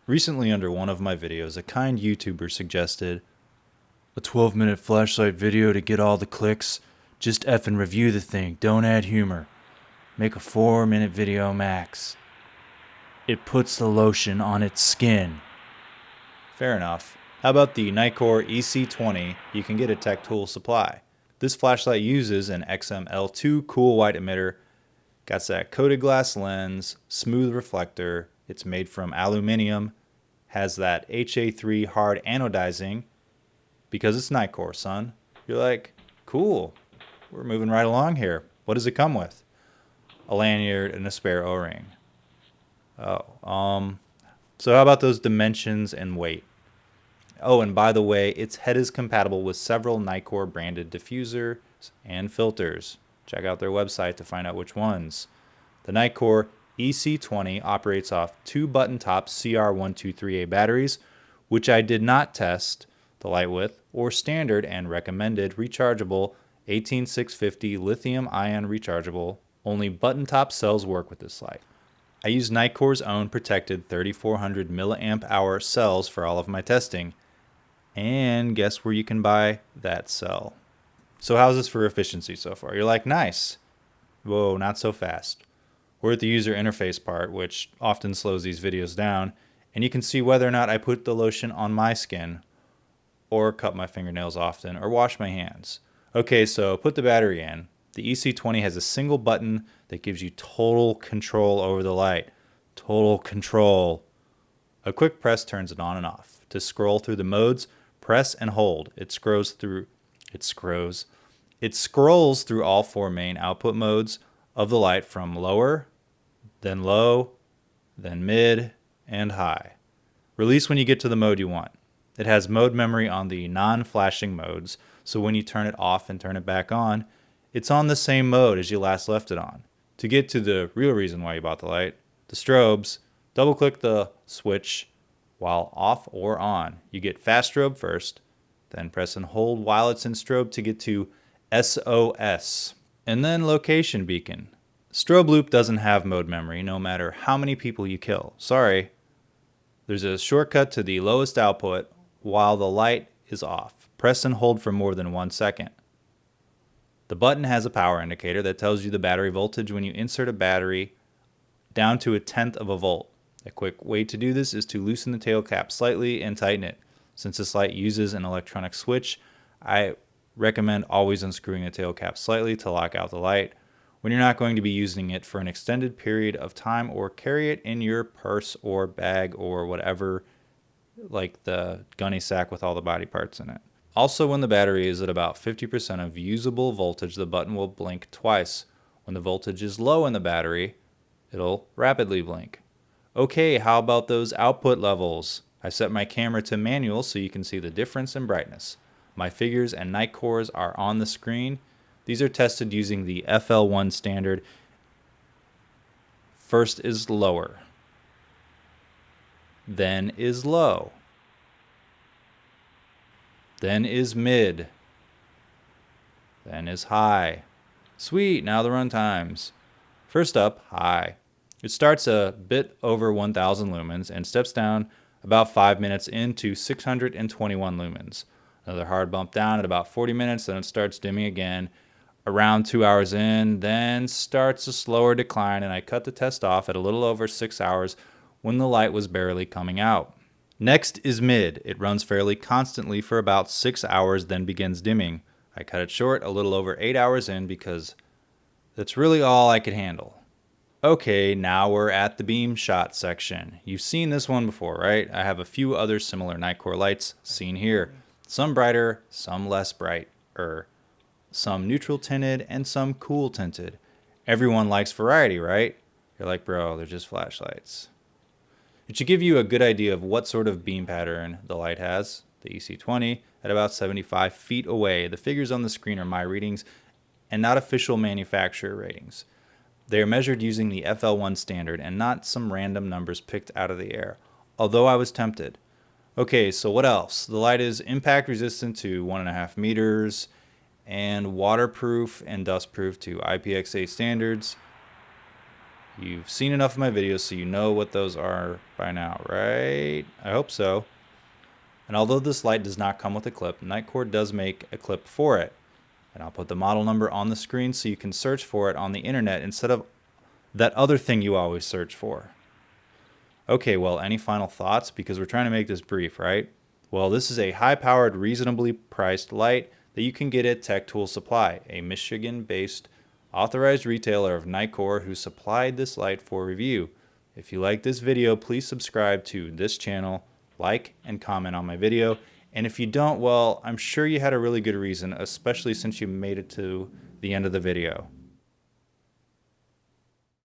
Recently under one of my videos, a kind YouTuber suggested a 12-minute flashlight video to get all the clicks. Just effing review the thing, don't add humor. Make a 4-minute video max. It puts the lotion on its skin. Fair enough. How about the Nitecore EC20 you can get at Tech Tool Supply? This flashlight uses an XML2 cool white emitter, got that coated glass lens, smooth reflector, it's made from aluminum, has that HA3 hard anodizing, because it's Nitecore, son. You're like, cool, we're moving right along here. What does it come with? A lanyard and a spare O-ring. So how about those dimensions and weight? Oh, and by the way, its head is compatible with several Nitecore branded diffusers and filters. Check out their website to find out which ones. The Nitecore EC20 operates off 2 button-top CR123A batteries, which I did not test the light with, or standard and recommended rechargeable 18650 lithium-ion rechargeable. Only button-top cells work with this light. I use Nitecore's own protected 3400 milliamp hour cells for all of my testing. And guess where you can buy that cell? So how's this for efficiency so far? You're like, nice. Whoa, not so fast. We're at the user interface part, which often slows these videos down, and you can see whether or not I put the lotion on my skin, or cut my fingernails often, or wash my hands. Okay, so put the battery in. The EC20 has a single button that gives you total control over the light. Total control. A quick press turns it on and off. To scroll through the modes, press and hold. It scrolls through all 4 main output modes of the light, from lower, then low, then mid, and high. Release when you get to the mode you want. It has mode memory on the non-flashing modes, so when you turn it off and turn it back on, it's on the same mode as you last left it on. To get to the real reason why you bought the light, the strobes, double-click the switch while off or on. You get fast strobe first, then press and hold while it's in strobe to get to SOS, and then location beacon. Strobe loop doesn't have mode memory no matter how many people you kill. Sorry. There's a shortcut to the lowest output while the light is off. Press and hold for more than 1 second. The button has a power indicator that tells you the battery voltage when you insert a battery down to 1/10 of a volt. A quick way to do this is to loosen the tail cap slightly and tighten it. Since this light uses an electronic switch, I recommend always unscrewing the tail cap slightly to lock out the light when you're not going to be using it for an extended period of time, or carry it in your purse or bag or whatever, like the gunny sack with all the body parts in it. Also, when the battery is at about 50% of usable voltage, the button will blink twice. When the voltage is low in the battery, it'll rapidly blink. Okay, how about those output levels? I set my camera to manual so you can see the difference in brightness. My figures and Nitecores are on the screen. These are tested using the FL1 standard. First is lower, then is low, then is mid, then is high. Sweet, now the runtimes. First up, high. It starts a bit over 1000 lumens and steps down about 5 minutes into 621 lumens. Another hard bump down at about 40 minutes, then it starts dimming again around 2 hours in, then starts a slower decline, and I cut the test off at a little over 6 hours when the light was barely coming out. Next is mid. It runs fairly constantly for about 6 hours, then begins dimming. I cut it short a little over 8 hours in because that's really all I could handle. Okay, now we're at the Beamshot section. You've seen this one before, right? I have a few other similar Nitecore lights seen here. Some brighter, some less bright, some neutral tinted, and some cool tinted. Everyone likes variety, right? You're like, bro, they're just flashlights. It should give you a good idea of what sort of beam pattern the light has. The EC20 at about 75 feet away. The figures on the screen are my readings and not official manufacturer ratings. They are measured using the FL1 standard and not some random numbers picked out of the air, although I was tempted. Okay, so what else? The light is impact resistant to 1.5 meters and waterproof and dustproof to IPX8 standards. You've seen enough of my videos so you know what those are by now, right? I hope so. And although this light does not come with a clip, Nitecore does make a clip for it. And I'll put the model number on the screen so you can search for it on the internet instead of that other thing you always search for. Okay, well, any final thoughts? Because we're trying to make this brief, right? Well, this is a high-powered, reasonably priced light that you can get at Tech Tool Supply, a Michigan-based authorized retailer of Nitecore who supplied this light for review. If you like this video, please subscribe to this channel, like and comment on my video. And if you don't, well, I'm sure you had a really good reason, especially since you made it to the end of the video.